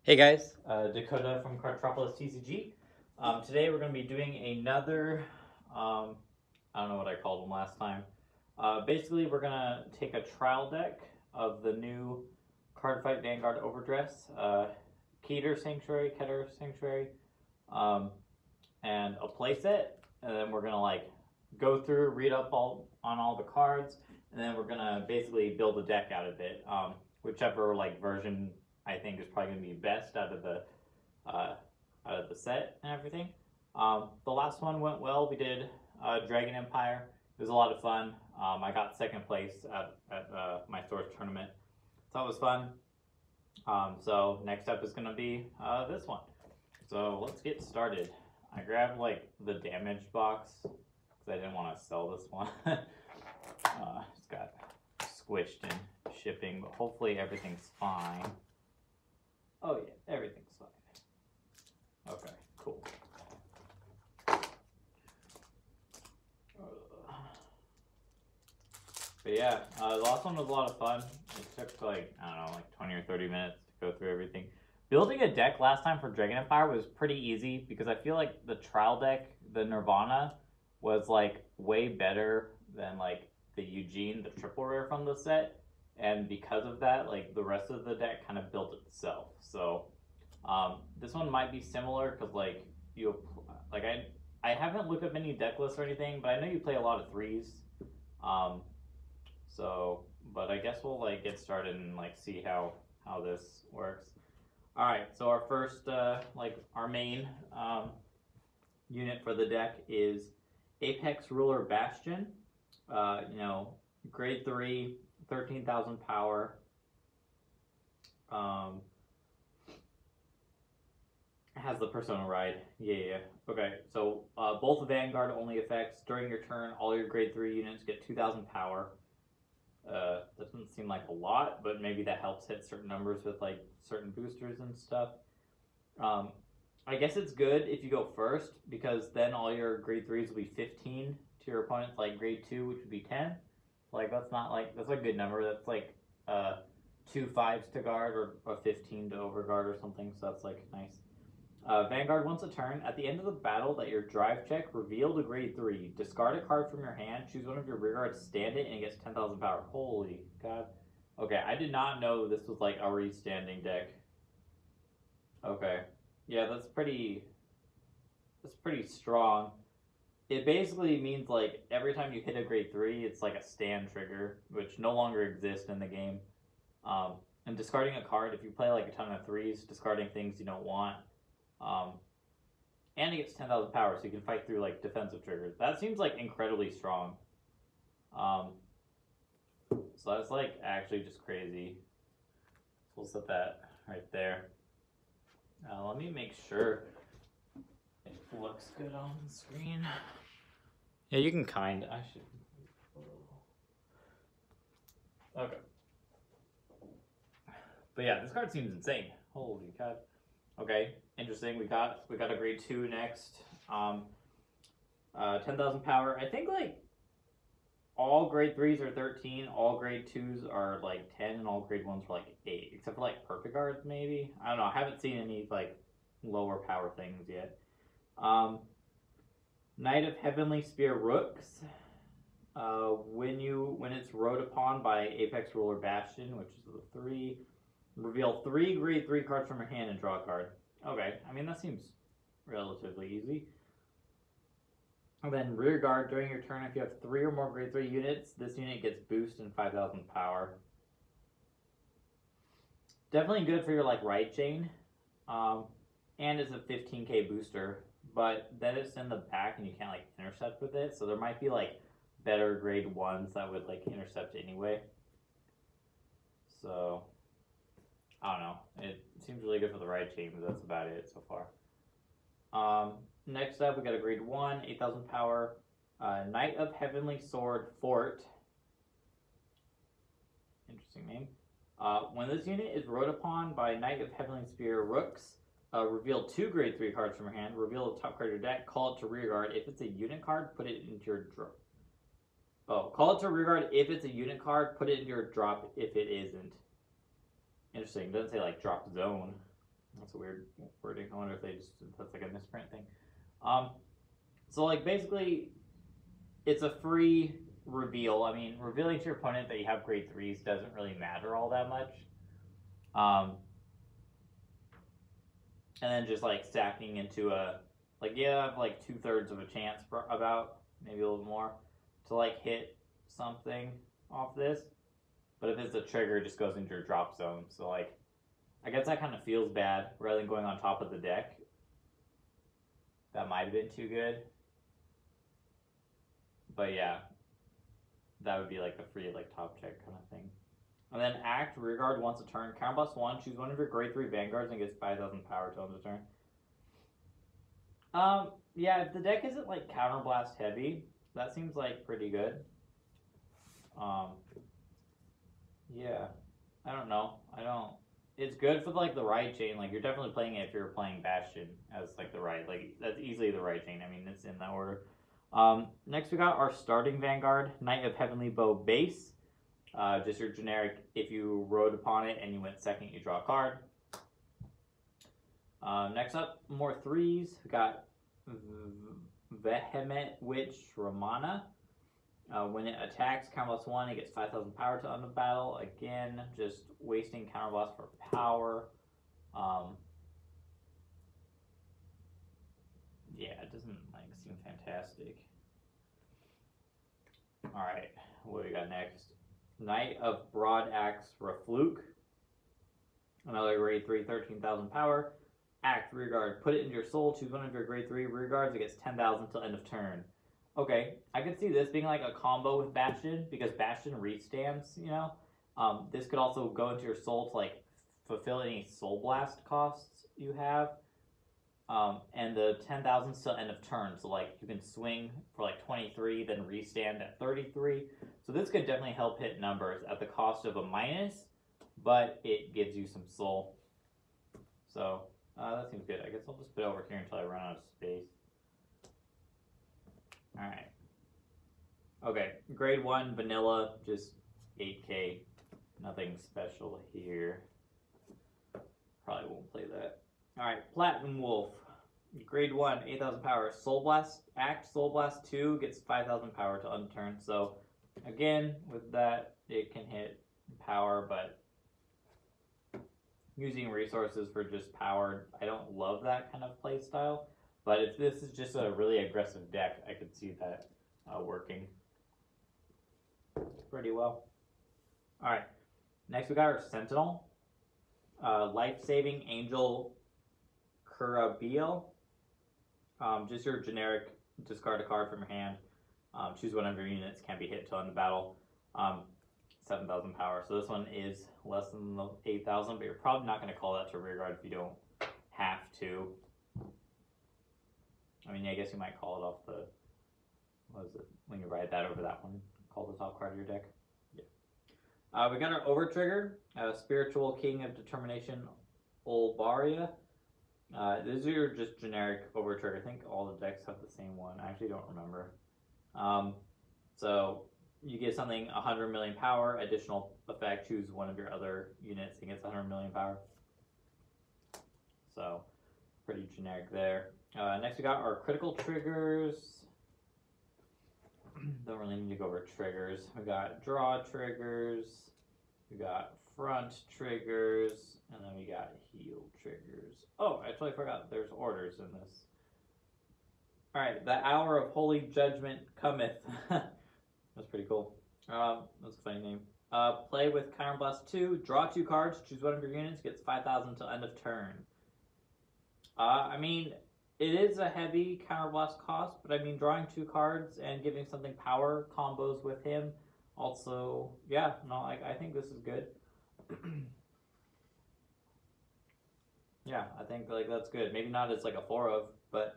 Hey guys, Dakota from Cartropolis TCG. Today we're going to be doing another, I don't know what I called them last time. Basically we're going to take a trial deck of the new Cardfight Vanguard OverDress, Keter Sanctuary, and a playset. And then we're going to go through, read up on all the cards, and then we're going to basically build a deck out of it. Whichever version I think is probably going to be best out of the set and everything. The last one went well. We did Dragon Empire. It was a lot of fun. I got second place at my store's tournament, so it was fun. So next up is going to be this one. So let's get started. I grabbed the damage box because I didn't want to sell this one. It's got squished in shipping, but hopefully everything's fine. Oh yeah, everything's fine. Okay, cool. But yeah, the last one was a lot of fun. It took I don't know, 20 or 30 minutes to go through everything. Building a deck last time for Dragon Empire was pretty easy because I feel like the trial deck, the Nirvana, was way better than the Eugene, the triple rare from the set. And because of that, the rest of the deck kind of built itself. So this one might be similar because I haven't looked up any deck lists or anything, but I know you play a lot of threes. But I guess we'll get started and see how this works. All right, so our first our main unit for the deck is Apex Ruler Bastion. Grade 3. 13,000 power. Has the Persona Ride. Yeah. Okay, so both Vanguard only effects. During your turn, all your grade 3 units get 2,000 power. Doesn't seem like a lot, but maybe that helps hit certain numbers with certain boosters and stuff. I guess it's good if you go first because then all your grade 3s will be 15 to your opponent's grade 2, which would be 10. That's not that's a good number. That's 2 5s to guard or a 15 to overguard or something. So that's nice. Vanguard once a turn. At the end of the battle that your drive check, reveal the grade 3. Discard a card from your hand. Choose one of your rear guards, stand it, and it gets 10,000 power. Holy god. Okay, I did not know this was a restanding deck. Okay. Yeah, that's pretty strong. It basically means every time you hit a grade 3, it's a stand trigger, which no longer exists in the game. And discarding a card, if you play a ton of 3s, discarding things you don't want. And it gets 10,000 power, so you can fight through defensive triggers. That seems incredibly strong. So that's actually just crazy. So we'll set that right there. Let me make sure it looks good on the screen. Yeah, you can I should. Okay. But yeah, this card seems insane. Holy god. Okay, interesting. We got a grade 2 next. 10,000 power. I think all grade 3s are 13, all grade 2s are 10, and all grade 1s are 8, except for perfect guards maybe. I don't know. I haven't seen any lower power things yet. Knight of Heavenly Spear Rooks. When it's rode upon by Apex Ruler Bastion, which is the 3, reveal 3 grade 3 cards from your hand and draw a card. Okay, I mean that seems relatively easy. And then rear guard during your turn. If you have 3 or more grade 3 units, this unit gets boost and 5,000 power. Definitely good for your ride chain, and it's a 15k booster. But then it's in the back and you can't intercept with it, so there might be better grade 1s that would intercept anyway. So I don't know. It seems really good for the ride chain, but that's about it so far. Next up we got a grade 1, 8,000 power, Knight of Heavenly Sword Fort. Interesting name. When this unit is rode upon by Knight of Heavenly Spear Rooks, reveal 2 grade 3 cards from your hand. Reveal the top card of your deck. Call it to rear guard. If it's a unit card, put it into your drop. Oh, call it to rear guard if it's a unit card. Put it into your drop if it isn't. Interesting. It doesn't say drop zone. That's a weird wording. I wonder if that's like a misprint thing. So like basically, it's a free reveal. I mean, revealing to your opponent that you have grade 3s doesn't really matter all that much. And then just like stacking into like you have like 2/3 of a chance about, maybe a little more, to like hit something off this. But if it's a trigger, it just goes into your drop zone. So like, I guess that kind of feels bad rather than going on top of the deck. That might have been too good. But yeah, that would be like a free like top check kind of thing. And then act, rearguard once a turn. Counter +1, choose one of your grade 3 vanguards and gets 5,000 power till end of turn. Yeah, if the deck isn't like counterblast heavy, that seems like pretty good. Yeah, I don't know. It's good for like the right chain. Like you're definitely playing it if you're playing Bastion as like the right. Like that's easily the right chain. I mean, it's in that order. Next we got our starting Vanguard, Knight of Heavenly Bow base. Just your generic, if you rode upon it and you went second, you draw a card. Next up, more 3s. We got Vehement Witch Ramana. When it attacks, counter +1, it gets 5,000 power to end the battle. Again, just wasting counterblast for power. Yeah, it doesn't like seem fantastic. All right, what do we got next? Knight of Broad Axe Refluke. Another grade 3, 13,000 power. Act, rearguard. Put it into your soul. Choose one of your grade 3 rearguards. It gets 10,000 till end of turn. Okay, I could see this being like a combo with Bastion, because Bastion restands, you know? This could also go into your soul to like fulfill any soul blast costs you have. And the 10,000 still end of turn, so like you can swing for like 23, then restand at 33. So this could definitely help hit numbers at the cost of a minus, but it gives you some soul. So that seems good. I guess I'll just put it over here until I run out of space. Alright. Okay, grade 1 vanilla, just 8k. Nothing special here. Probably won't play that. Alright, Platinum Wolf. Grade 1, 8,000 power. Soul Blast, Act Soul Blast 2 gets 5,000 power to unturn. So, again, with that, it can hit power, but using resources for just power, I don't love that kind of play style. But if this is just a really aggressive deck, I could see that working pretty well. Alright, next we got our Sentinel. Life-saving Angel Curabiel. Just your generic, discard a card from your hand. Choose one of your units, can't be hit till end of battle. 7,000 power. So this one is less than the 8,000, but you're probably not going to call that to rearguard if you don't have to. I mean, I guess you might call it off the, what is it, when you ride that over that one, call the top card of your deck. Yeah. We got our over trigger, Spiritual King of Determination, Olbaria. These are your just generic over trigger. I think all the decks have the same one. I actually don't remember. So you get something 100 million power, additional effect, choose one of your other units and gets 100 million power. So pretty generic there. Next we got our critical triggers. Don't really need to go over triggers. We got draw triggers, we got front triggers, and then we got heal triggers. Oh, I totally forgot there's orders in this. Alright, the Hour of Holy Judgment cometh. That's pretty cool. That's a funny name. Play with Counterblast 2, draw 2 cards, choose one of your units, gets 5,000 till end of turn. I mean, it is a heavy counterblast cost, but I mean, drawing 2 cards and giving something power combos with him. Also, yeah, no, I think this is good. Yeah, I think like that's good. Maybe not as like a 4 of, but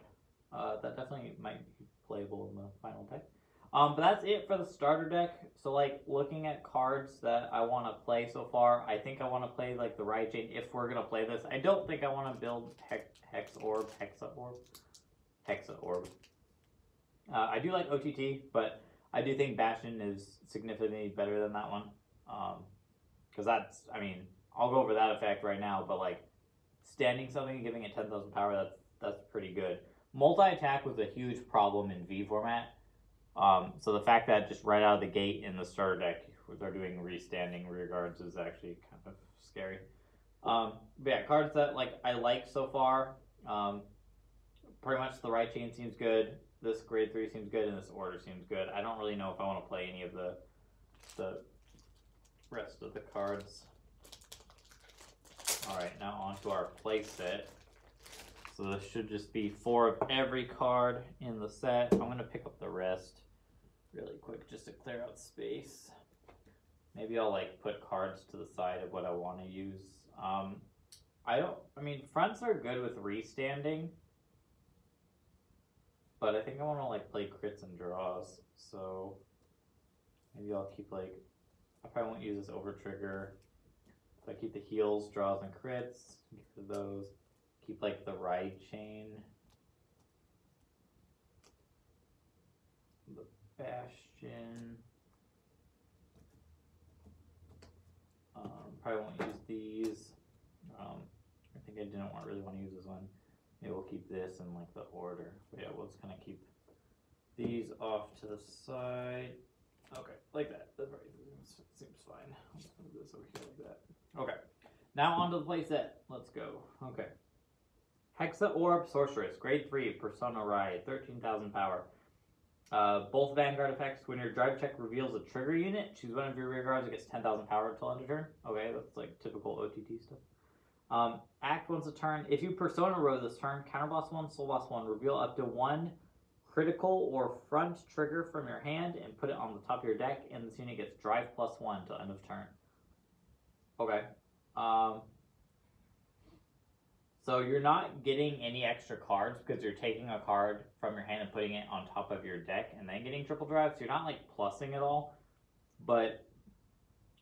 that definitely might be playable in the final deck. But that's it for the starter deck. So like looking at cards that I want to play so far, I think I want to play like the Riot Chain if we're gonna play this. I don't think I want to build Hexa Orb. I do like OTT, but I do think Bastion is significantly better than that one. Because that's, I mean, I'll go over that effect right now, but like standing something and giving it 10,000 power, that's pretty good. Multi-attack was a huge problem in V format. So the fact that just right out of the gate in the starter deck, they're doing restanding rear guards is actually kind of scary. But yeah, cards that I like so far. Pretty much the right chain seems good. This grade 3 seems good, and this order seems good. I don't really know if I want to play any of the rest of the cards. All right, now on to our play set. So this should just be 4 of every card in the set. I'm going to pick up the rest really quick just to clear out space. Maybe I'll put cards to the side of what I want to use. I mean, fronts are good with restanding, but I think I want to play crits and draws. So maybe I'll keep I probably won't use this over trigger. So I keep the heals, draws, and crits. Get rid of those. Keep the ride chain. The bastion. Probably won't use these. I think I didn't really want to use this one. Maybe we'll keep this in the order. But yeah, we'll just kind of keep these off to the side. Okay, like that. That seems fine. Let's move this over here like that. Okay, now onto the playset. Let's go. Okay. Hexa Orb Sorceress, grade 3, Persona Ride, 13,000 power. Both Vanguard effects, when your drive check reveals a trigger unit, choose one of your rear guards, it gets 10,000 power until end of turn. Okay, that's typical OTT stuff. Act once a turn. If you Persona row this turn, counterboss 1, soul boss 1, reveal up to 1 critical or front trigger from your hand and put it on the top of your deck, and this unit gets drive +1 till end of turn. Okay. So you're not getting any extra cards because you're taking a card from your hand and putting it on top of your deck and then getting triple drive. So you're not plussing at all, but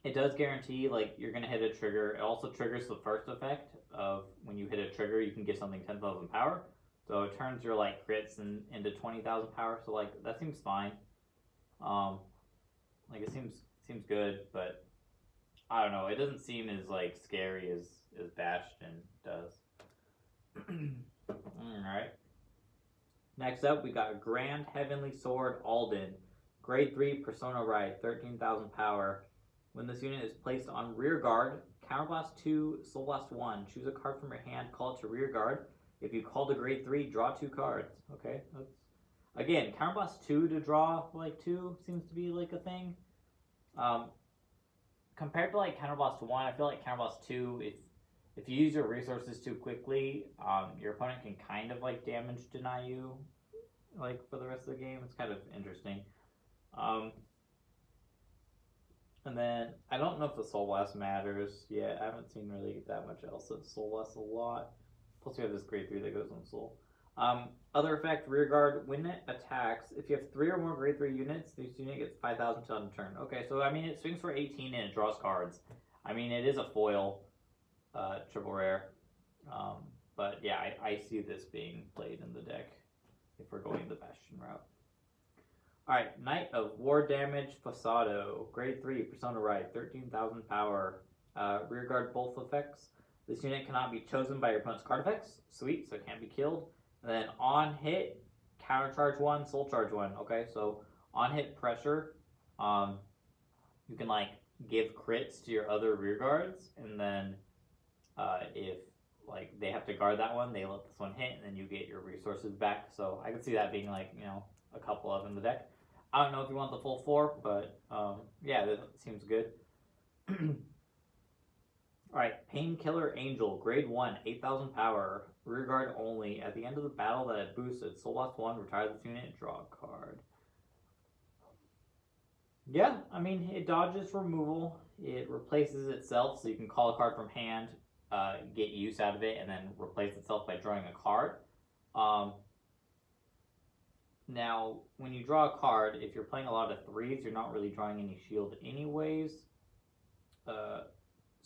it does guarantee you're gonna hit a trigger. It also triggers the first effect of when you hit a trigger, you can get something 10,000 power. So it turns your crits into 20,000 power. So that seems fine. It seems good, but I don't know. It doesn't seem as scary as Bastion does. Alright. Next up, we got Grand Heavenly Sword Alden. Grade 3 Persona Ride, 13,000 power. When this unit is placed on rear guard, counterblast 2, soul blast 1. Choose a card from your hand, call it to rear guard. If you call to grade 3, draw 2 cards. Okay, that's again, counterblast 2 to draw 2 seems to be a thing. Compared to counterblast 1, I feel counterblast 2, if you use your resources too quickly, your opponent can kind of damage deny you for the rest of the game. It's kind of interesting. And then I don't know if the soul blast matters yet. I haven't seen really that much else of soul blast a lot. Plus we have this grade 3 that goes on soul. Other effect, rear guard, when it attacks, if you have 3 or more grade 3 units, this unit gets 5,000 till end of turn. Okay, so I mean it swings for 18 and it draws cards. I mean it is a foil. Triple rare, but yeah, I see this being played in the deck if we're going the Bastion route. Alright, Knight of War Damage Fasado, grade 3, Persona Ride, 13,000 power. Rear guard both effects. This unit cannot be chosen by your opponent's card effects. Sweet, so it can't be killed. And then on hit, counter charge 1, soul charge 1. Okay, so on hit pressure, you can give crits to your other rear guards, and then if they have to guard that one, they let this one hit, and then you get your resources back. So I can see that being a couple of in the deck. I don't know if you want the full 4, but yeah, that seems good. Alright, Painkiller Angel, grade 1, 8,000 power, rear guard only. At the end of the battle that it boosted, soul lost 1, retire this unit, draw a card. Yeah, I mean, it dodges removal. It replaces itself, so you can call a card from hand, get use out of it, and then replace itself by drawing a card. Now, when you draw a card, if you're playing a lot of 3s, you're not really drawing any shield anyways.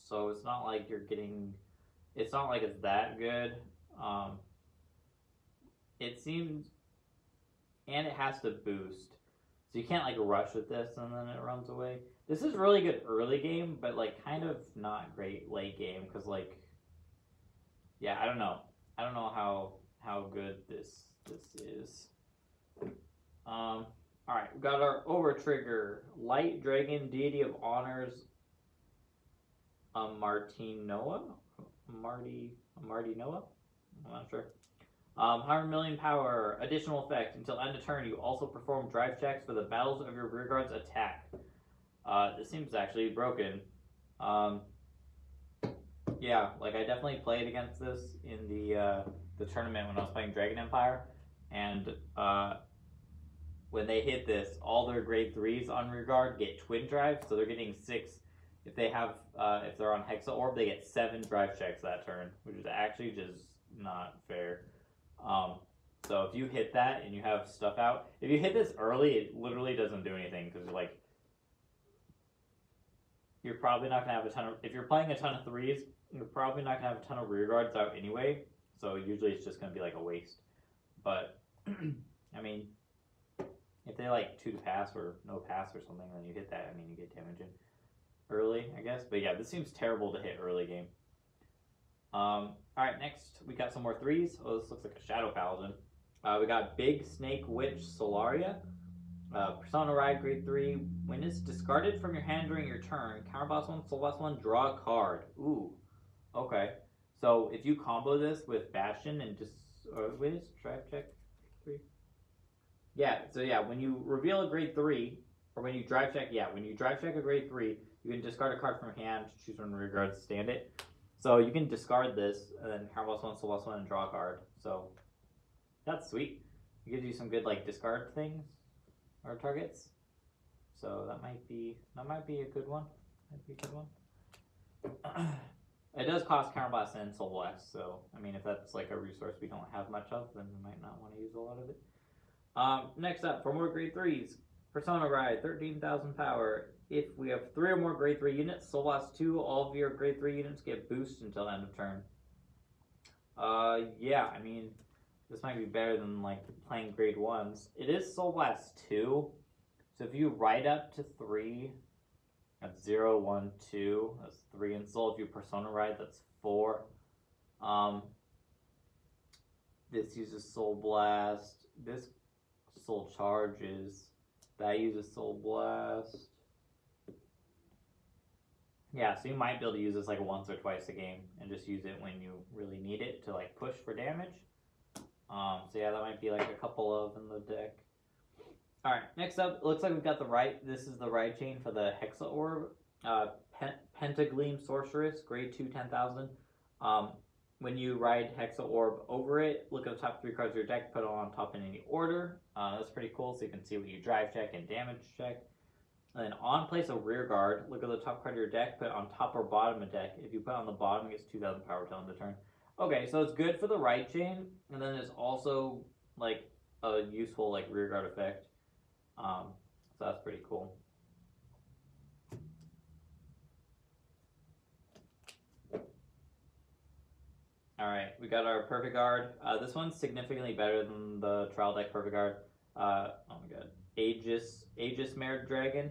So it's not like you're getting... It's not like it's that good. It seems... And it has to boost. So you can't rush with this and then it runs away. This is really good early game, but kind of not great late game, because yeah, I don't know. I don't know how good this is. All right, we got our over trigger, light dragon, deity of honors, Martinoa, Martinoa. I'm not sure. 100 million power, additional effect. Until end of turn, you also perform drive checks for the battles of your rearguard's attack. This seems actually broken. Yeah, like I definitely played against this in the tournament when I was playing Dragon Empire, and when they hit this, all their grade 3s on rearguard get twin drive, so they're getting 6. If they have, if they're on Hexa Orb, they get 7 drive checks that turn, which is actually just not fair. So if you hit that and you have stuff out, if you hit this early, it literally doesn't do anything because you're probably not gonna have a ton of. If you're playing a ton of 3s, you're probably not gonna have a ton of rearguards out anyway. So usually it's just gonna be like a waste. But I mean, if they like 2 to pass or no pass or something, then you hit that. I mean, you get damage in early, I guess. But yeah, this seems terrible to hit early game. Alright, next we got some more 3s. Oh, this looks like a Shadow Paladin. We got Big Snake Witch Solaria. Persona Ride grade 3. When it's discarded from your hand during your turn, counterboss 1, soul boss 1, draw a card. Ooh. Okay. So if you combo this with Bastion and just drive check 3. Yeah, so yeah, when you reveal a grade 3, or when you drive check, when you drive check a grade 3, you can discard a card from your hand, choose one rearguard, stand it. So you can discard this, and then counterboss 1, soul boss 1, and draw a card. So that's sweet. It gives you some good like discard things or targets. So that might be a good one. It does cost counterblast and soul blast, so I mean if that's like a resource we don't have much of, then we might not want to use a lot of it. Next up, for more grade 3s, Persona Ride, 13,000 power. If we have 3 or more grade 3 units, soul blast 2, all of your grade 3 units get boost until end of turn. Yeah, I mean this might be better than like playing grade 1s. It is soul blast 2. So if you ride up to 3, that's 0, 1, 2. That's 3 in soul. If you Persona Ride, that's 4. This uses Soul Blast. This Soul Charges. That uses Soul Blast. Yeah, so you might be able to use this like once or twice a game and just use it when you really need it to like push for damage. So yeah, that might be like a couple of in the deck. Alright, next up, it looks like we've got the right. This is the ride chain for the Hexa Orb. Pentagleam Sorceress, grade 2, 10,000. When you ride Hexa Orb over it, look at the top 3 cards of your deck, put it on top in any order. That's pretty cool, so you can see what you drive check and damage check. And then on place a rear guard, look at the top card of your deck, put it on top or bottom of deck. If you put it on the bottom, it gets 2,000 power till end of turn. Okay, so it's good for the ride chain, and then it's also like a useful like rear guard effect. So that's pretty cool. Alright, we got our Perfect Guard. This one's significantly better than the trial deck Perfect Guard. Oh my god. Aegis Mare Dragon.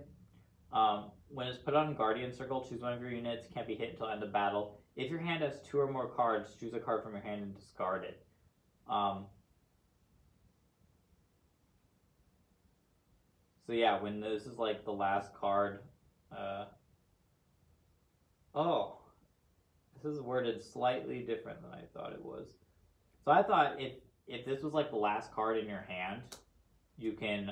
When it's put on Guardian Circle, choose one of your units. Can't be hit until end of battle. If your hand has 2 or more cards, choose a card from your hand and discard it. So yeah, when this is like the last card, oh, this is worded slightly different than I thought it was. So I thought if this was like the last card in your hand, you can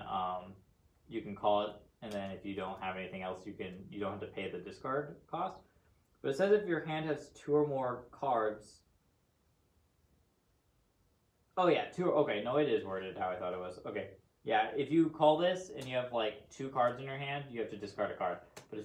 call it, and then if you don't have anything else, you don't have to pay the discard cost. But it says if your hand has 2 or more cards. Oh yeah, 2. Okay, no, it is worded how I thought it was. Okay. Yeah, if you call this and you have like 2 cards in your hand, you have to discard a card. But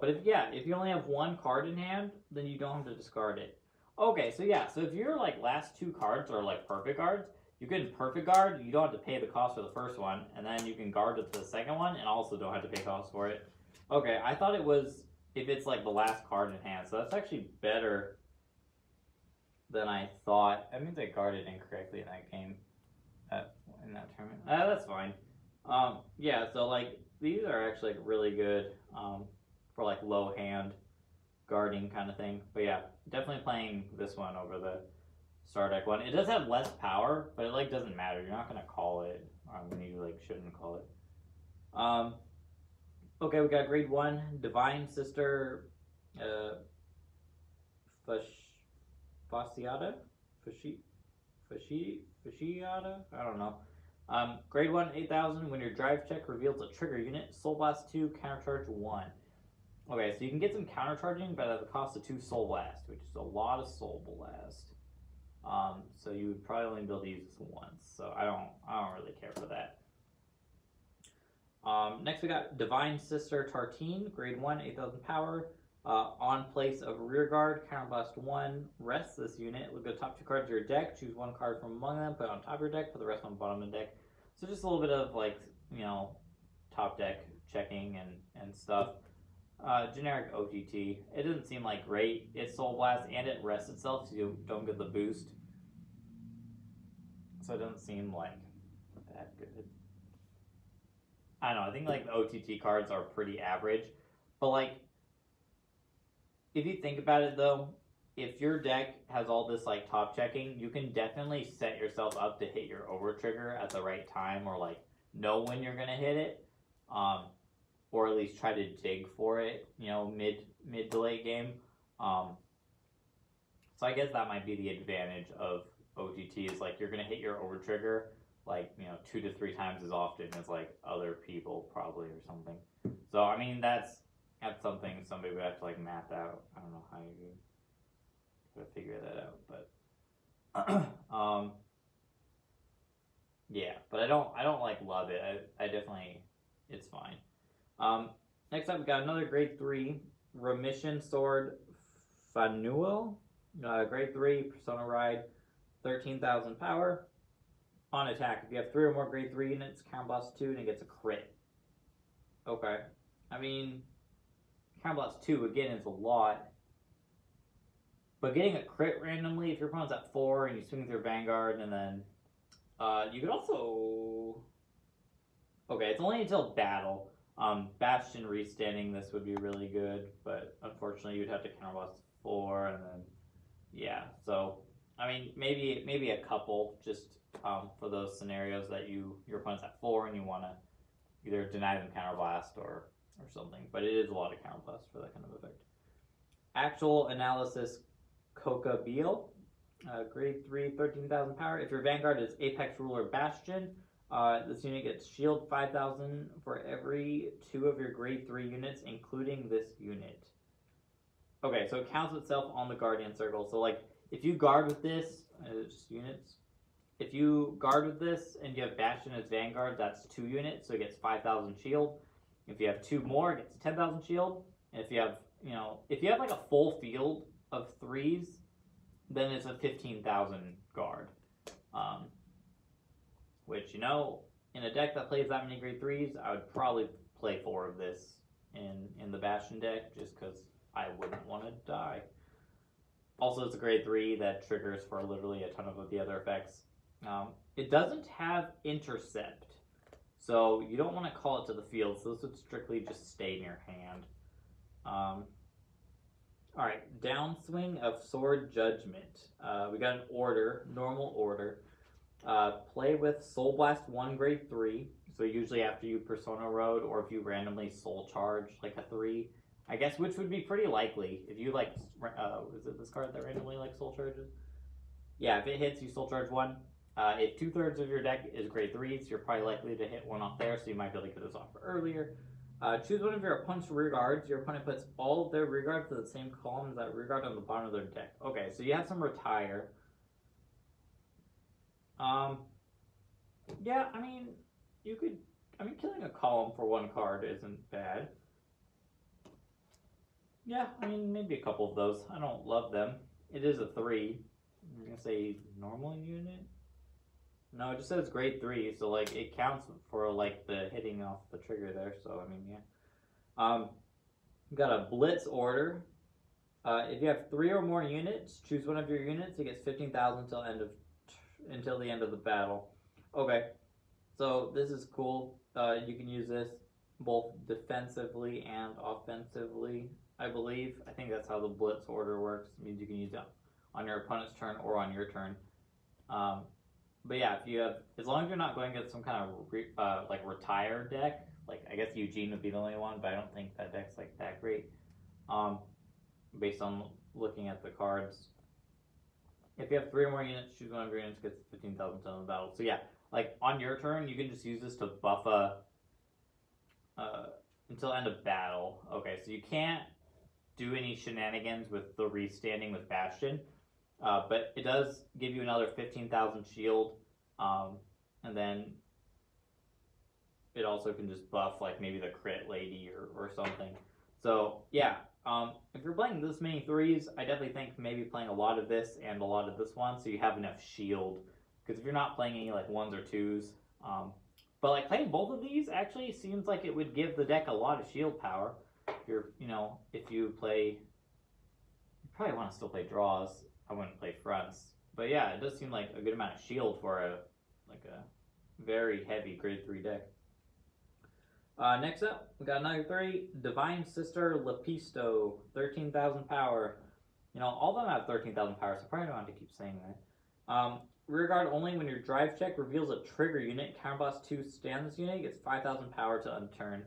if you only have 1 card in hand, then you don't have to discard it. Okay, so yeah, so if your like last 2 cards are like perfect guards, you can perfect guard, you don't have to pay the cost for the first one, and then you can guard it to the second one and also don't have to pay cost for it. Okay, I thought it was if it's like the last card in hand, so that's actually better than I thought. That means I guarded incorrectly in that game. In that tournament. That's fine. Yeah, so like these are actually like, really good for like low hand guarding kind of thing. But yeah, definitely playing this one over the Star Deck one. It does have less power, but it like doesn't matter. You're not gonna call it when you like shouldn't call it. Okay, we got grade 1, Divine Sister Fasciata? Fasciata? I don't know. Grade 1, 8,000. When your drive check reveals a trigger unit, Soul Blast 2, Countercharge 1. Okay, so you can get some countercharging, but at the cost of 2 Soul Blast, which is a lot of Soul Blast. So you would probably only be able to use this once. So I don't really care for that. Next we got Divine Sister Tartine, grade 1, 8,000 power. On place of rear guard, counterblast 1, rest this unit. Look at the top 2 cards of your deck, choose 1 card from among them, put it on top of your deck, put the rest on the bottom of the deck. So just a little bit of like, you know, top deck checking and stuff. Generic OTT. It doesn't seem like great. It's Soul Blast and it rests itself, so you don't get the boost. So it doesn't seem like that good. I don't know, I think like the OTT cards are pretty average. But like, if you think about it though, if your deck has all this like top checking, you can definitely set yourself up to hit your over trigger at the right time, or like know when you're gonna hit it, or at least try to dig for it, you know, mid to late game. So I guess that might be the advantage of OTT, is like you're gonna hit your over trigger like, you know, 2 to 3 times as often as like other people probably, or something. So I mean that's something somebody would have to like map out. I don't know how you would figure that out, but yeah, but I don't like love it. I definitely, it's fine. Next up we got another grade 3 Remission Sword Fanuel, grade 3 Persona Ride, 13,000 power. On attack, if you have 3 or more grade 3 units, Counterblast 2 and it gets a crit. Okay, I mean, Counterblast 2 again is a lot, but getting a crit randomly if your opponent's at 4 and you swing with your Vanguard, and then you could also, okay, it's only until battle. Bastion restanding this would be really good, but unfortunately you'd have to Counterblast 4, and then yeah. So I mean, maybe a couple just for those scenarios that your opponent's at 4 and you want to either deny them Counterblast or something, but it is a lot of Counterblast for that kind of effect. Actual Analysis Coca Beal, grade 3, 13,000 power. If your Vanguard is Apex Ruler Bastion, this unit gets shield 5,000 for every 2 of your grade 3 units, including this unit. Okay, so it counts itself on the Guardian Circle. So like, if you guard with this, just units. If you guard with this and you have Bastion as Vanguard, that's 2 units, so it gets 5,000 shield. If you have 2 more, it gets 10,000 shield. And if you have, you know, if you have like a full field of 3s, then it's a 15,000 guard. Which, you know, in a deck that plays that many grade 3s, I would probably play 4 of this in the Bastion deck, just because I wouldn't want to die. Also, it's a grade 3 that triggers for literally a ton of the other effects. It doesn't have Intercept, so you don't want to call it to the field, so this would strictly just stay in your hand. Alright, Downswing of Sword Judgment. We got an order, normal order. Play with Soul Blast 1 grade 3, so usually after you Persona Road, or if you randomly Soul Charge like a 3. I guess, which would be pretty likely if you like, is it this card that randomly like Soul Charges? Yeah, if it hits, you Soul Charge 1. If 2/3 of your deck is grade 3s, you're probably likely to hit 1 off there, so you might be able to get this off earlier. Choose one of your opponent's rear guards. Your opponent puts all of their rear guards to the same column as that rear guard on the bottom of their deck. Okay, so you have some retire. Yeah, I mean, you could, I mean, killing a column for 1 card isn't bad. Yeah, I mean, maybe a couple of those. I don't love them. It is a 3. I'm going to say normal unit? No, it just says grade 3, so, like, it counts for, like, the hitting off the trigger there, so, I mean, yeah. We've got a Blitz order. If you have 3 or more units, choose one of your units. It gets 15,000 until the end of the battle. Okay, so this is cool. You can use this both defensively and offensively. I believe. I think that's how the blitz order works. It means you can use it on your opponent's turn or on your turn. But yeah, if you have, as long as you're not going against some kind of like retired deck, like I guess Eugene would be the only one, but I don't think that deck's like that great. Based on looking at the cards, if you have 3 or more units, choose one of your units, gets 15,000 ton of battle. So yeah, like on your turn, you can just use this to buff until end of battle. Okay, so you can't do any shenanigans with the restanding with Bastion. But it does give you another 15,000 shield, and then it also can just buff like maybe the crit lady or something. So yeah, if you're playing this many 3s, I definitely think maybe playing a lot of this and a lot of this one, so you have enough shield. Because if you're not playing any like 1s or 2s, but like playing both of these actually seems like it would give the deck a lot of shield power. If you're, if you play, you probably want to still play draws. I wouldn't play fronts, but yeah, it does seem like a good amount of shield for a very heavy grade 3 deck. Next up, we got another 3, Divine Sister Lepisto, 13,000 power. All of them have 13,000 power, so I probably don't have to keep saying that. Rear guard only when your drive check reveals a trigger unit. Counterblast 2 stand this unit, gets 5,000 power to unturn.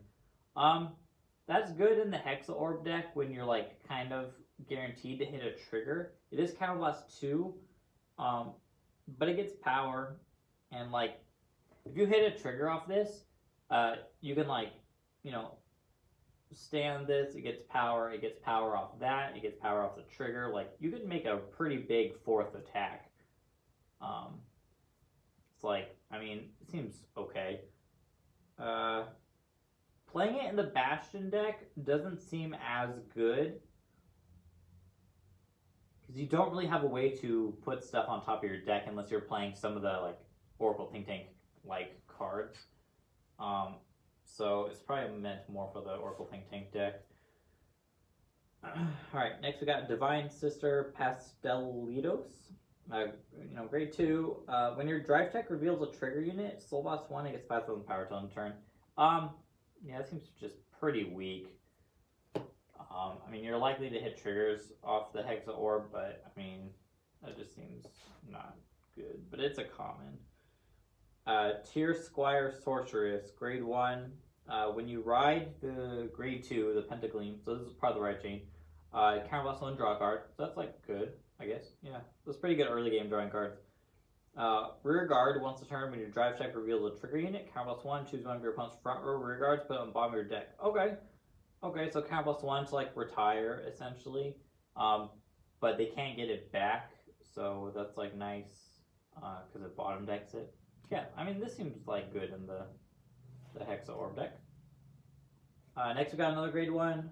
That's good in the Hexa Orb deck when you're like kind of guaranteed to hit a trigger. It is Counterblast 2, but it gets power, and like if you hit a trigger off this, you can like stand this, it gets power off that, it gets power off the trigger. Like you could make a pretty big 4th attack. It's like, I mean, it seems okay. Playing it in the Bastion deck doesn't seem as good, because you don't really have a way to put stuff on top of your deck unless you're playing some of the like Oracle Think Tank like cards. So it's probably meant more for the Oracle Think Tank deck. Alright, next we got Divine Sister Pastelitos. Grade 2. When your drive check reveals a trigger unit, Soul Boss 1, it gets 5,000 power to unturn. Yeah, it seems just pretty weak. I mean, you're likely to hit triggers off the Hexa Orb, but I mean, that just seems not good. But it's a common. Tier Squire Sorceress, grade 1. When you ride the grade 2, the Pentagleam, so this is part of the right chain, Counterblast 1 draw card, so that's like good, I guess. Yeah, that's pretty good early game drawing cards. Rear guard, once a turn, when your drive check reveals a trigger unit, Counterblast 1, choose one of your opponent's front row rear guards, put it on the bottom of your deck. Okay, so Counterblast 1 to like retire, essentially. But they can't get it back, so that's like nice, because it bottom decks it. Yeah, I mean, this seems like good in the Hexa Orb deck. Next we got another grade 1.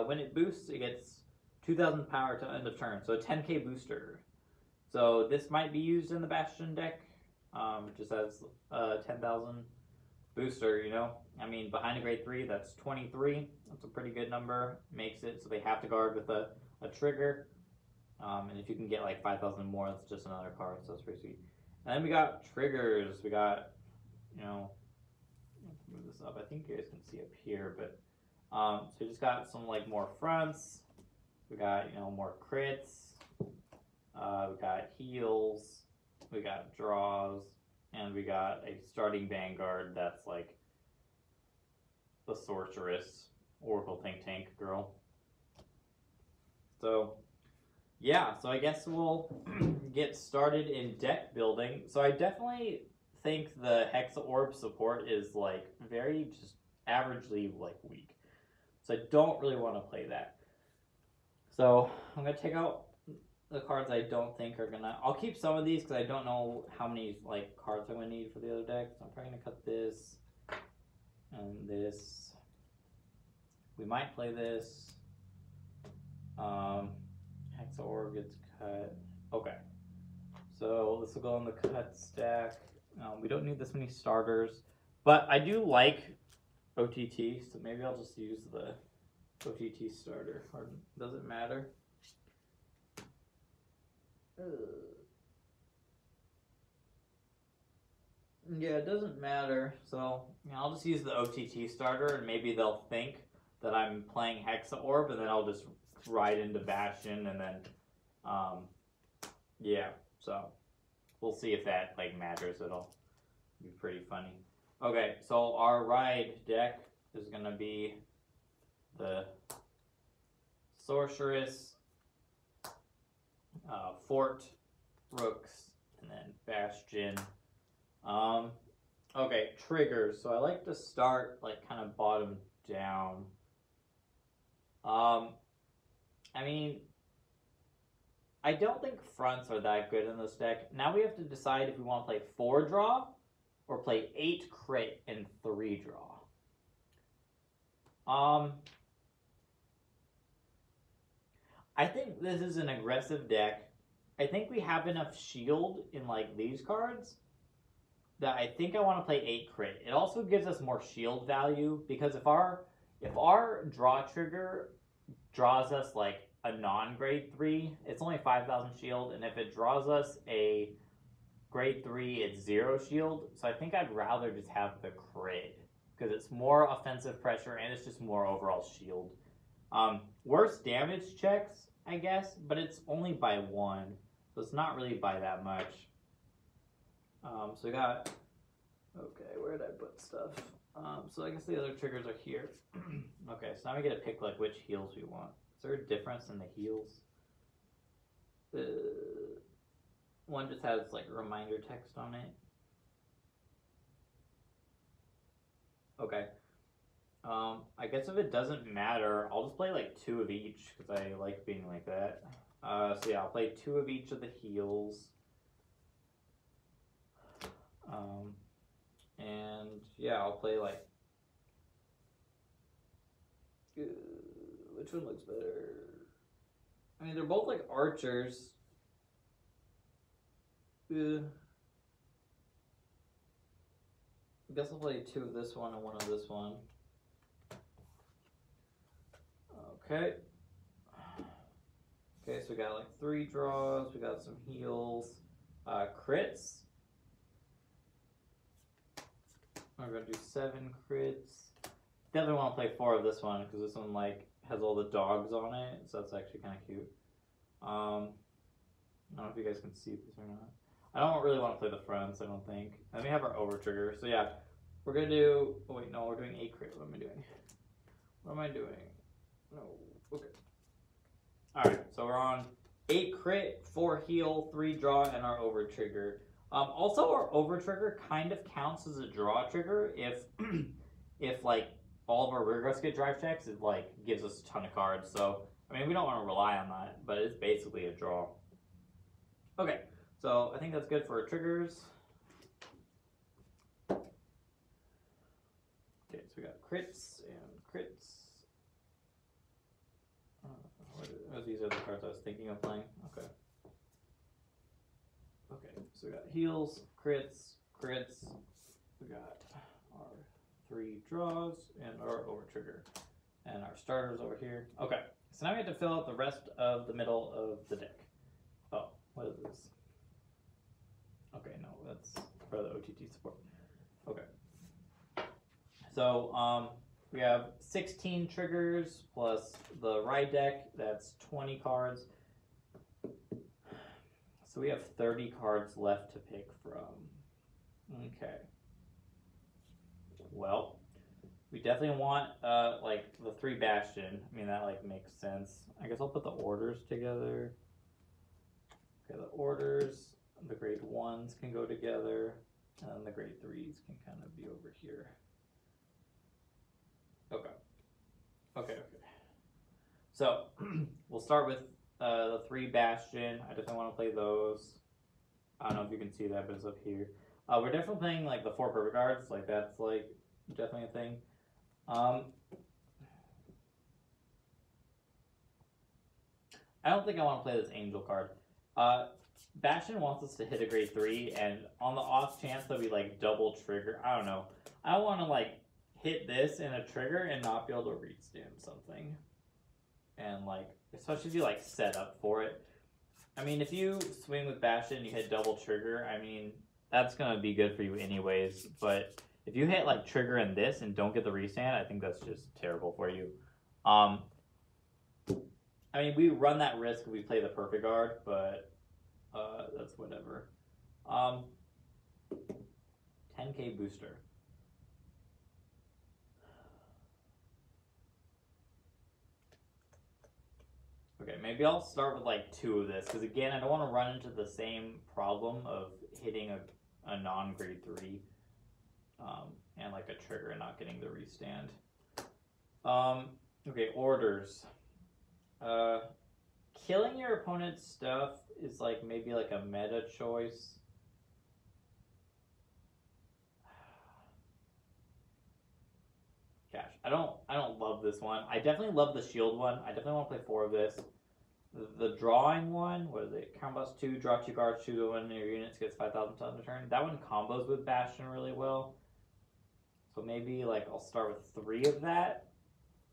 When it boosts, it gets 2,000 power to end of turn, so a 10k booster. So this might be used in the Bastion deck. It just has 10,000 booster, I mean, behind a grade 3, that's 23. That's a pretty good number. Makes it so they have to guard with a trigger. And if you can get like 5,000 more, that's just another card, so that's pretty sweet. And then we got triggers. We got, move this up. I think you guys can see up here, but so we just got some like more fronts. We got more crits. We got heals. We got draws, and we got a starting vanguard that's like the sorceress Oracle Think Tank girl. So yeah, so I guess we'll get started in deck building. So I definitely think the Hexa Orb support is like very just averagely like weak. So I don't really want to play that. So I'm gonna take out the cards I don't think are gonna. I'll keep some of these because I don't know how many like cards I'm gonna need for the other deck. So I'm probably gonna cut this and this. We might play this. Hexa Orb gets cut. Okay. So this will go on the cut stack. We don't need this many starters, but I do like OTT, so maybe I'll just use the OTT starter. Or does it matter? Yeah, it doesn't matter. So I'll just use the OTT starter, and maybe they'll think that I'm playing Hexa Orb, and then I'll just ride into Bastion, and then, yeah, so we'll see if that, like, matters. It'll be pretty funny. Okay, so our ride deck is going to be the Sorceress, Fort, Rooks, and then Bastion. Okay, triggers. So I like to start, like, kind of bottom down. I mean, I don't think fronts are that good in this deck. Now we have to decide if we want to play 4 draw or play 8 crit and 3 draw. I think this is an aggressive deck. I think we have enough shield in, like, these cards that I think I want to play 8 crit. It also gives us more shield value, because if our draw trigger draws us, like, a non-grade 3, it's only 5,000 shield, and if it draws us a grade 3, it's 0 shield. So I think I'd rather just have the crit, because it's more offensive pressure and it's just more overall shield. Worse damage checks, I guess, but it's only by 1, so it's not really by that much. So we got, okay, where did I put stuff? So I guess the other triggers are here. Okay, so now we get to pick, like, which heals we want. Is there a difference in the heals? One just has, like, reminder text on it. Okay. I guess if it doesn't matter, I'll just play, like, 2 of each, because I like being like that. So yeah, I'll play 2 of each of the heals. And yeah, I'll play, like, which one looks better? I mean, they're both, like, archers. I guess I'll play 2 of this one and 1 of this one. Okay. Okay, so we got, like, 3 draws, we got some heals, crits. We're gonna do 7 crits. Definitely want to play 4 of this one, because this one, like, has all the dogs on it, so that's actually kind of cute. I don't know if you guys can see this or not. I don't really want to play the fronts, I don't think. Then we have our over trigger. So yeah, we're gonna do, oh wait, no, we're doing 8 crit. What am I doing? What am I doing? No, okay. Alright, so we're on 8 crit, 4 heal, 3 draw, and our over trigger. Also, our over trigger kind of counts as a draw trigger if, if, like, all of our rigorous get drive checks, it, like, gives us a ton of cards. So, I mean, we don't want to rely on that, but it's basically a draw. Okay, so I think that's good for our triggers. Okay, so we got crits and crits. These are the cards I was thinking of playing. Okay. Okay, so we got heals, crits, crits. We got our 3 draws and our over trigger. And our starters over here. Okay, so now we have to fill out the rest of the middle of the deck. Oh, what is this? Okay, no, that's for the OTT support. Okay. So, we have 16 triggers plus the ride deck, that's 20 cards. So we have 30 cards left to pick from. Okay. Well, we definitely want, like, the 3 Bastion. I mean, that, like, makes sense. I guess I'll put the orders together. Okay, the orders, the grade 1s can go together, and then the grade 3s can kind of be over here. Okay. Okay, okay. So, we'll start with the 3 Bastion. I definitely want to play those. I don't know if you can see that, but it's up here. We're definitely playing, like, the 4 perfect guards. Like, that's, like, definitely a thing. I don't think I want to play this Angel card. Bastion wants us to hit a grade 3, and on the off chance that we, like, double trigger, I don't know. I want to, like, hit this in a trigger and not be able to read stand something. And, like, especially if you, like, set up for it. I mean, if you swing with Bastion and you hit double trigger, I mean, that's going to be good for you anyways. But if you hit, like, trigger and this and don't get the restand, I think that's just terrible for you. I mean, we run that risk if we play the perfect guard, but that's whatever. 10k booster. Okay, maybe I'll start with like 2 of this, because again, I don't want to run into the same problem of hitting a non-grade 3 and like a trigger and not getting the restand. Okay, orders. Killing your opponent's stuff is like maybe like a meta choice. Gosh, I don't love this one. I definitely love the shield one. I definitely want to play 4 of this. The drawing one, what is it? Combos 2, draw 2 cards, choose one of your units, gets 5,000 to end the turn. That one combos with Bastion really well. So maybe like I'll start with 3 of that,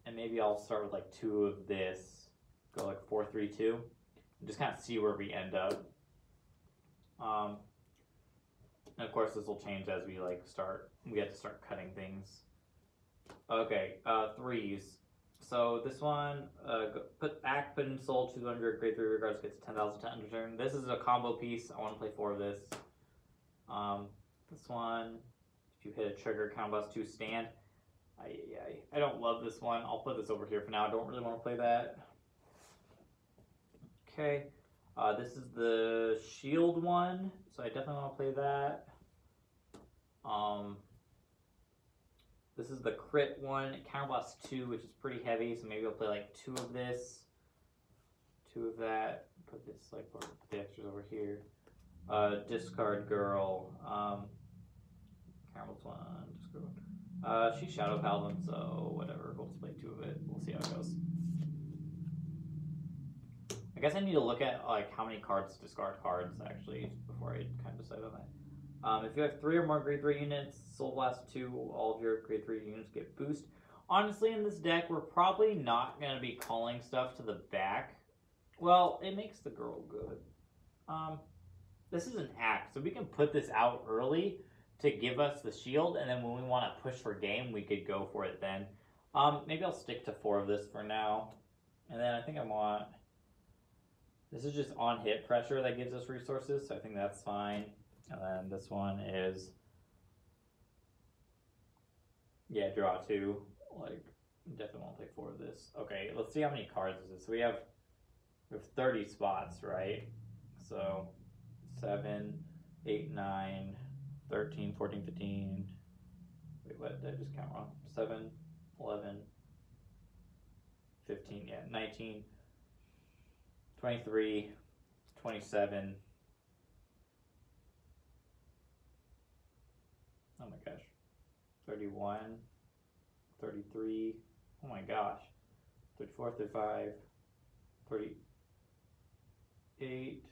and maybe I'll start with like 2 of this. Go like 4, 3, 2, and just kind of see where we end up. And of course this will change as we like start. We have to start cutting things. Okay, 3s. So this one, put in soul 200, grade 3 regards, gets 10,000 to end the turn. This is a combo piece. I want to play 4 of this. This one, if you hit a trigger, combos 2 stand. I don't love this one. I'll put this over here for now. I don't really want to play that. Okay, this is the shield one, so I definitely want to play that. This is the crit one, counterblast 2, which is pretty heavy, so maybe I'll play like 2 of this, 2 of that, put this like, put the extras over here. Discard girl, counterblast 1, discard 1. She's Shadow Paladin, so whatever, we'll just play 2 of it, we'll see how it goes. I guess I need to look at like how many cards to discard cards actually before I kind of decide on that. If you have 3 or more grade 3 units, Soul Blast 2, all of your grade 3 units get boost. Honestly, in this deck, we're probably not going to be calling stuff to the back. Well, it makes the girl good. This is an axe, so we can put this out early to give us the shield, and then when we want to push for game, we could go for it then. Maybe I'll stick to 4 of this for now. And then I think I want... This is just on hit pressure that gives us resources, so I think that's fine. And then this one is, yeah, draw 2. Like, definitely want to play 4 of this. Okay, let's see how many cards this is. So we have 30 spots, right? So 7, 8, 9, 13, 14, 15. Wait, what? Did I just count wrong? 7, 11, 15, yeah, 19, 23, 27. Oh my gosh. 31, 33, oh my gosh. 34, 35, 38,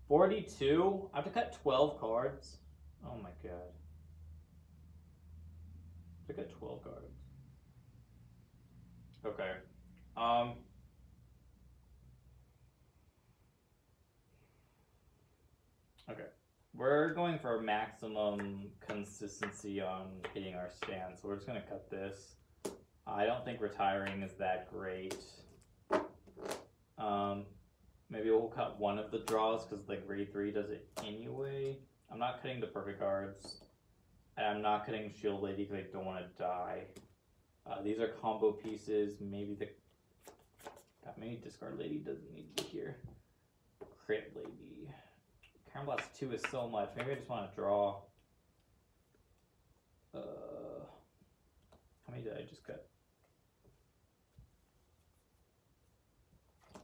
42. I have to cut 12 cards. Oh my god. I have to cut 12 cards. Okay. Okay. We're going for maximum consistency on hitting our stand, so we're just going to cut this. I don't think retiring is that great. Maybe we'll cut 1 of the draws because the grade 3 does it anyway. I'm not cutting the perfect cards. And I'm not cutting Shield Lady because I don't want to die. These are combo pieces. Maybe maybe Discard Lady doesn't need to be here. Crit Lady. Counterblast 2 is so much. Maybe I just want to draw. How many did I just cut? Oh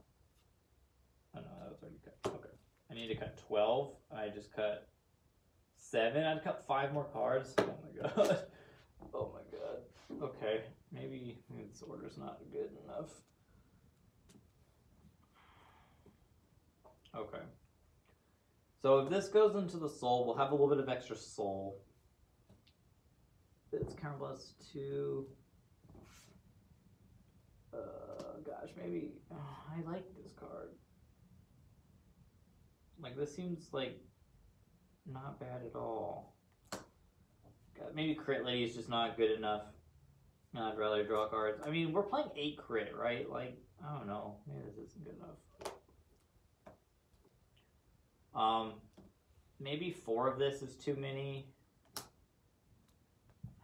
no, that was already cut. Okay. I need to cut 12. I just cut 7. I'd cut 5 more cards. Oh my god. Oh my god. Okay. Maybe this order's not good enough. Okay. So if this goes into the soul, we'll have a little bit of extra soul. It's counterblast 2. Gosh, maybe I like this card. Like this seems like not bad at all. God, maybe Crit Lady is just not good enough. I'd rather draw cards. I mean, we're playing 8 crit, right? Like, I don't know. Maybe this isn't good enough. Maybe 4 of this is too many. I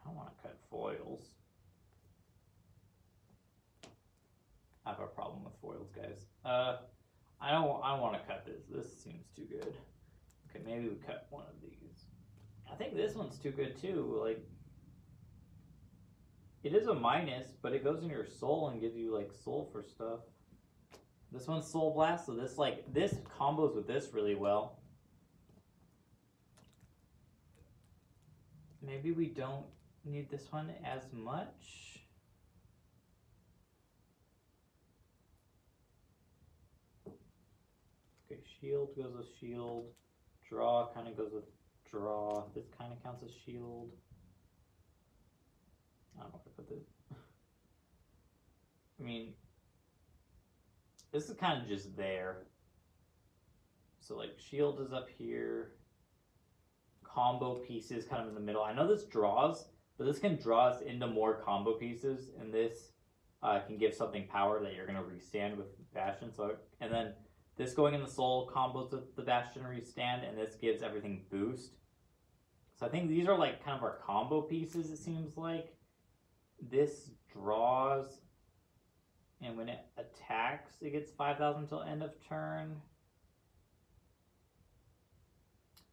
don't want to cut foils. I have a problem with foils, guys. I don't want to cut this. This seems too good. Okay, maybe we cut one of these. I think this one's too good too. Like, it is a minus, but it goes in your soul and gives you like soul for stuff. This one's Soul Blast, so this combos with this really well. Maybe we don't need this one as much. Okay, shield goes with shield. Draw kind of goes with draw. This kind of counts as shield. I don't know where to put this. I mean, this is kind of just there. So like shield is up here. Combo pieces kind of in the middle. I know this draws, but this can draw us into more combo pieces, and this can give something power that you're going to restand with Bastion. So, and then this going in the soul combos with the Bastion restand, and this gives everything boost. So I think these are like kind of our combo pieces, it seems like. This draws, and when it attacks, it gets 5,000 till end of turn.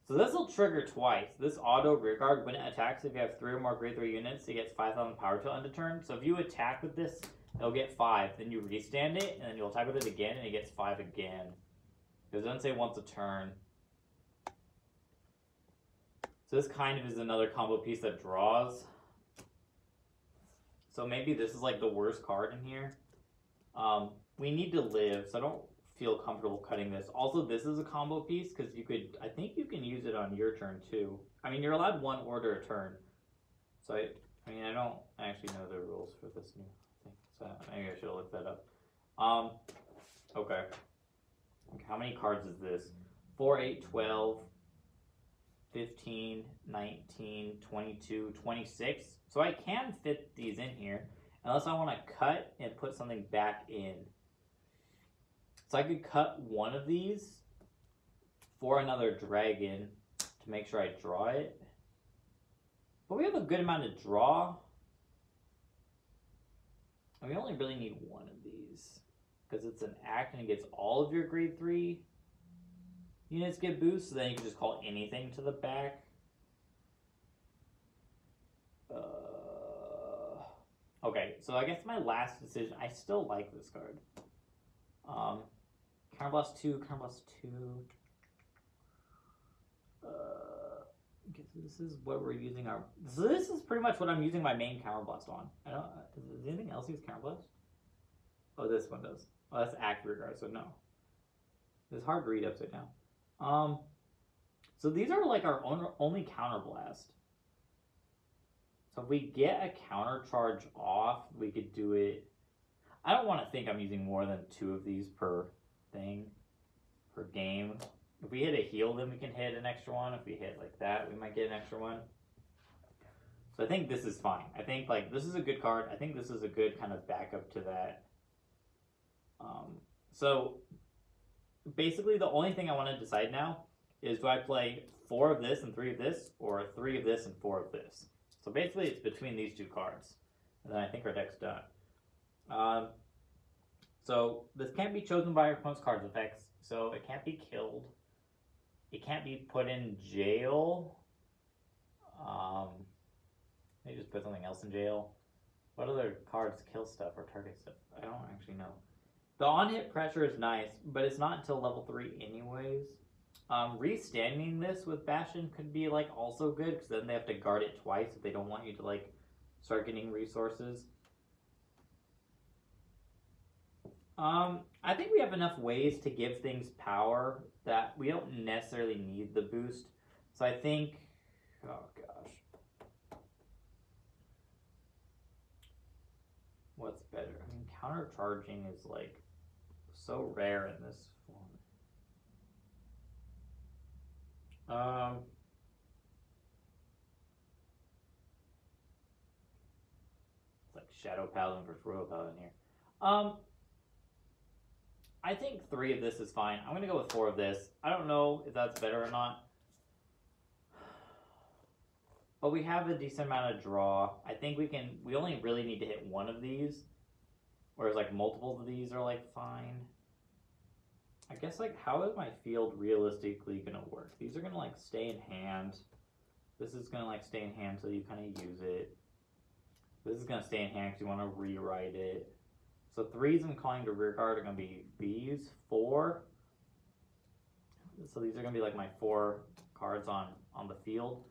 So this will trigger twice. This auto rearguard, when it attacks, if you have 3 or more grade 3 units, it gets 5,000 power till end of turn. So if you attack with this, it'll get 5. Then you restand it, and then you'll attack with it again, and it gets 5 again. Because it doesn't say once a turn. So this kind of is another combo piece that draws. So maybe this is like the worst card in here. We need to live, so I don't feel comfortable cutting this. Also, this is a combo piece because you could, I think you can use it on your turn too. I mean, you're allowed 1 order a turn. So I mean, I don't actually know the rules for this new thing. So maybe I should have looked that up. Okay. How many cards is this? 4, 8, 12, 15, 19, 22, 26. So I can fit these in here unless I want to cut and put something back in. So I could cut one of these for another dragon to make sure I draw it. But we have a good amount of draw. And we only really need one of these. Because it's an act and it gets all of your grade 3 units get boost. So then you can just call anything to the back. Okay, so I guess my last decision, I still like this card. Counterblast 2, Counterblast 2. Okay, so this is what we're using our. So this is pretty much what I'm using my main Counterblast on. I don't. Does anything else use Counterblast? Oh, this one does. Oh, that's accurate guard, so no. It's hard to read upside down. So these are like our only Counterblast. So if we get a counter charge off, we could do it. I don't want to think I'm using more than 2 of these per thing, per game. If we hit a heal, then we can hit an extra one. If we hit like that, we might get an extra one. So I think this is fine. I think like this is a good card. I think this is a good kind of backup to that. So basically the only thing I want to decide now is do I play 4 of this and 3 of this, or 3 of this and 4 of this. So basically it's between these 2 cards. And then I think our deck's done. So this can't be chosen by our opponent's card effects, so it can't be killed. It can't be put in jail. Maybe just put something else in jail. What other cards kill stuff or target stuff? I don't actually know. The on-hit pressure is nice, but it's not until level 3 anyways. Restanding this with Bastion could be like also good, because then they have to guard it twice if they don't want you to like start getting resources. I think we have enough ways to give things power that we don't necessarily need the boost. So I think, oh gosh, what's better? I mean, counter charging is like so rare in this form. Like Shadow Paladin versus Royal Paladin here. I think 3 of this is fine. I'm gonna go with 4 of this. I don't know if that's better or not, but we have a decent amount of draw. I think we only really need to hit 1 of these, whereas like multiple of these are like fine. I guess like how is my field realistically gonna work? These are gonna like stay in hand. This is gonna like stay in hand until you kind of use it. This is gonna stay in hand because you want to rewrite it. So 3s I'm calling to rear guard are gonna be these 4. So these are gonna be like my 4 cards on the field.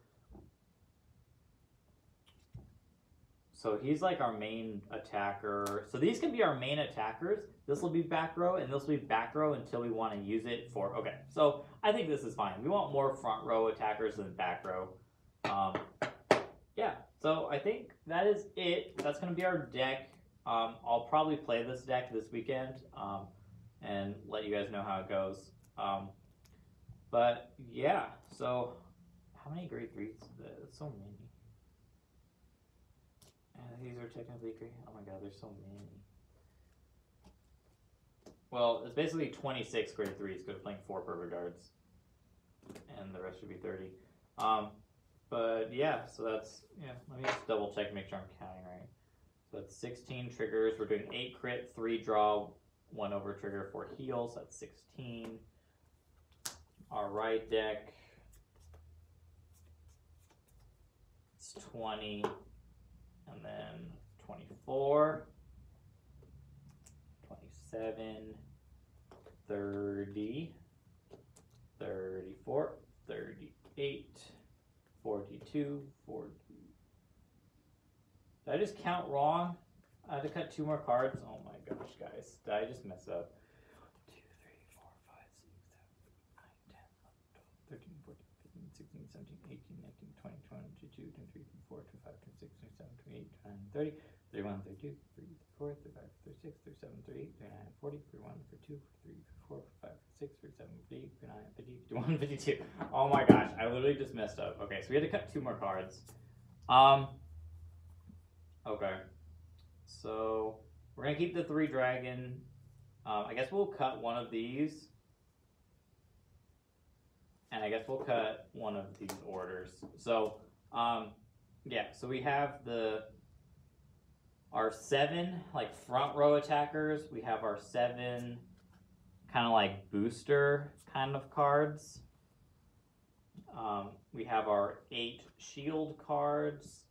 So he's like our main attacker. So these can be our main attackers. This will be back row, and this will be back row until we want to use it for... Okay, so I think this is fine. We want more front row attackers than back row. Yeah, so I think that is it. That's going to be our deck. I'll probably play this deck this weekend and let you guys know how it goes. But yeah, so how many grade 3s? That's so many. These are technically great. Oh my god, there's so many. Well, it's basically 26 grade 3s because playing 4 perfect guards. And the rest should be 30. But yeah, so that's, yeah, let me just double check and make sure I'm counting right. So that's 16 triggers. We're doing 8 crit, 3 draw, 1 over trigger, 4 heals. That's 16. Our right deck. It's 20. And then 24, 27, 30, 34, 38, 42, 40. Did I just count wrong? I had to cut 2 more cards. Oh my gosh, guys. Did I just mess up? 1, 2, 3, 4, 5, 6, 7, 8, 9, 10, 11, 12, 13, 14, 15, 16, 17, 18, 19, 20, 22, 23, 24, 25, 26, 27, 28, 29, 30, 31, 32, 34, 35, 36, 37, 38, 39, 40, 41, 42, 43, 44, 45, 46, 47, 48, 49, 50, 51, 52. Oh my gosh, I literally just messed up. Okay, so we had to cut 2 more cards. Okay. So we're gonna keep the 3 dragon. I guess we'll cut 1 of these. And I guess we'll cut 1 of these orders. So, yeah, so we have our 7 like front row attackers. We have our 7 kind of like booster kind of cards. We have our 8 shield cards.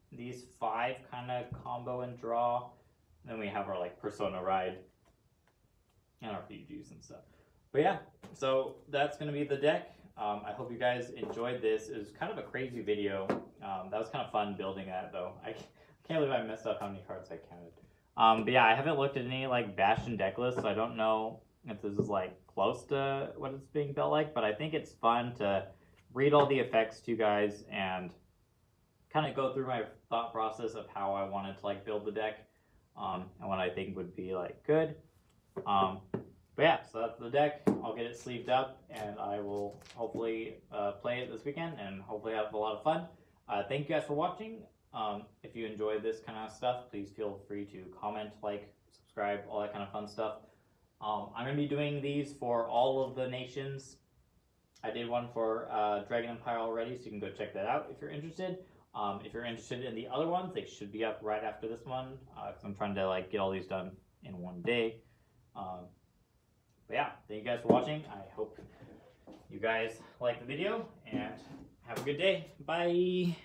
These 5 kind of combo and draw. And then we have our like persona ride and our PGs and stuff. But yeah, so that's going to be the deck. I hope you guys enjoyed this. It was kind of a crazy video. That was kind of fun building that, though. I can't believe I messed up how many cards I counted. But yeah, I haven't looked at any like Bastion deck lists, so I don't know if this is like close to what it's being built like. But I think it's fun to read all the effects to you guys and kind of go through my thought process of how I wanted to like build the deck and what I think would be like good. But yeah, so that's the deck. I'll get it sleeved up, and I will hopefully play it this weekend, and hopefully have a lot of fun. Thank you guys for watching. If you enjoyed this kind of stuff, please feel free to comment, like, subscribe, all that kind of fun stuff. I'm going to be doing these for all of the nations. I did one for Dragon Empire already, so you can go check that out if you're interested. If you're interested in the other ones, they should be up right after this one, because I'm trying to like get all these done in one day. But yeah, thank you guys for watching. I hope you guys like the video, and have a good day. Bye!